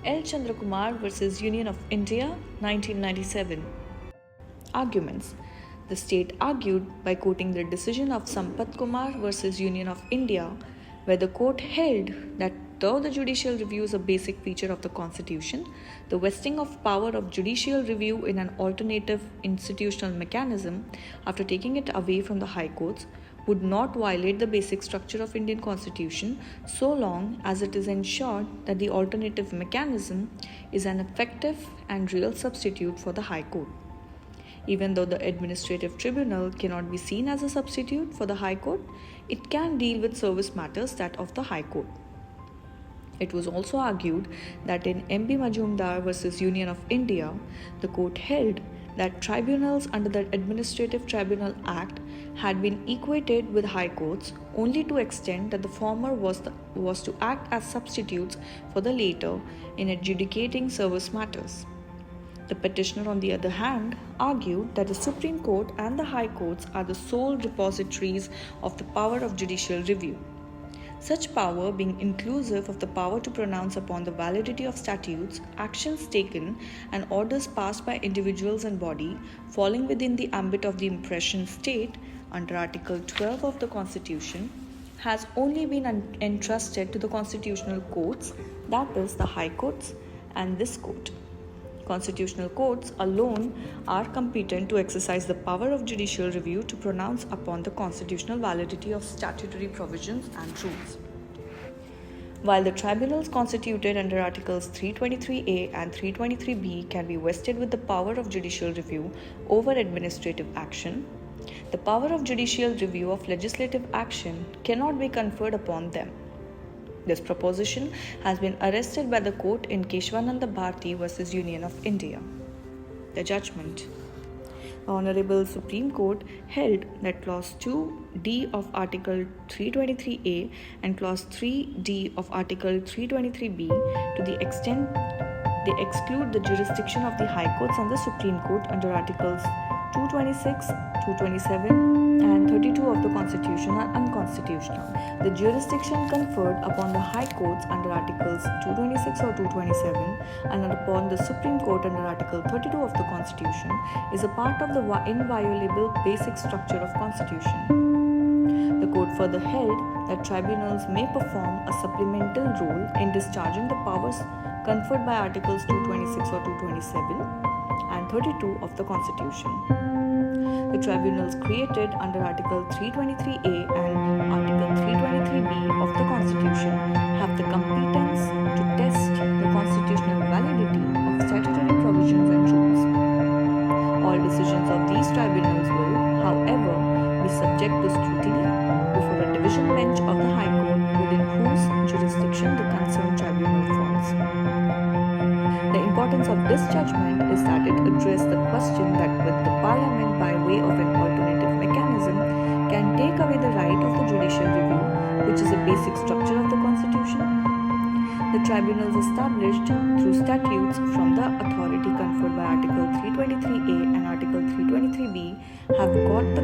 L. Chandra Kumar versus Union of India, 1997. Arguments. The state argued by quoting the decision of Sampath Kumar versus Union of India, where the court held that though the judicial review is a basic feature of the Constitution, the vesting of power of judicial review in an alternative institutional mechanism after taking it away from the High Courts would not violate the basic structure of Indian Constitution so long as it is ensured that the alternative mechanism is an effective and real substitute for the High Court. Even though the administrative tribunal cannot be seen as a substitute for the High Court, it can deal with service matters that of the High Court. It was also argued that in M.B. Majumdar versus Union of India, the court held that tribunals under the Administrative Tribunal Act had been equated with high courts only to extent that the former was to act as substitutes for the latter in adjudicating service matters. The petitioner, on the other hand, argued that the Supreme Court and the High Courts are the sole repositories of the power of judicial review. Such power being inclusive of the power to pronounce upon the validity of statutes, actions taken, and orders passed by individuals and body falling within the ambit of the impression state under Article 12 of the Constitution, has only been entrusted to the constitutional courts, that is, the High Courts and this court. Constitutional courts alone are competent to exercise the power of judicial review to pronounce upon the constitutional validity of statutory provisions and rules. While the tribunals constituted under Articles 323A and 323B can be vested with the power of judicial review over administrative action, the power of judicial review of legislative action cannot be conferred upon them. This proposition has been arrested by the court in Keshwananda Bharti versus Union of India. The judgment. The Honorable Supreme Court held that Clause 2D of Article 323A and Clause 3D of Article 323B, to the extent they exclude the jurisdiction of the High Courts and the Supreme Court under Articles 226, 227 and 32 of the Constitution, are unconstitutional. The jurisdiction conferred upon the High Courts under Articles 226 or 227 and upon the Supreme Court under Article 32 of the Constitution is a part of the inviolable basic structure of Constitution. The court further held that tribunals may perform a supplemental role in discharging the powers conferred by Articles 226 or 227 and 32 of the Constitution. The tribunals created under Article 323A and Article 323B of the Constitution have the competence to test the constitutional validity of statutory provisions and rules. All decisions of these tribunals will, however, be subject to scrutiny before a division bench of the High Court within whose jurisdiction the concerned tribunal falls. The importance of this judgment is that it addressed the question that with the Parliament by way of an alternative mechanism can take away the right of the judicial review, which is a basic structure of the Constitution. The tribunals established through statutes from the authority conferred by Article 323A and Article 323B have got the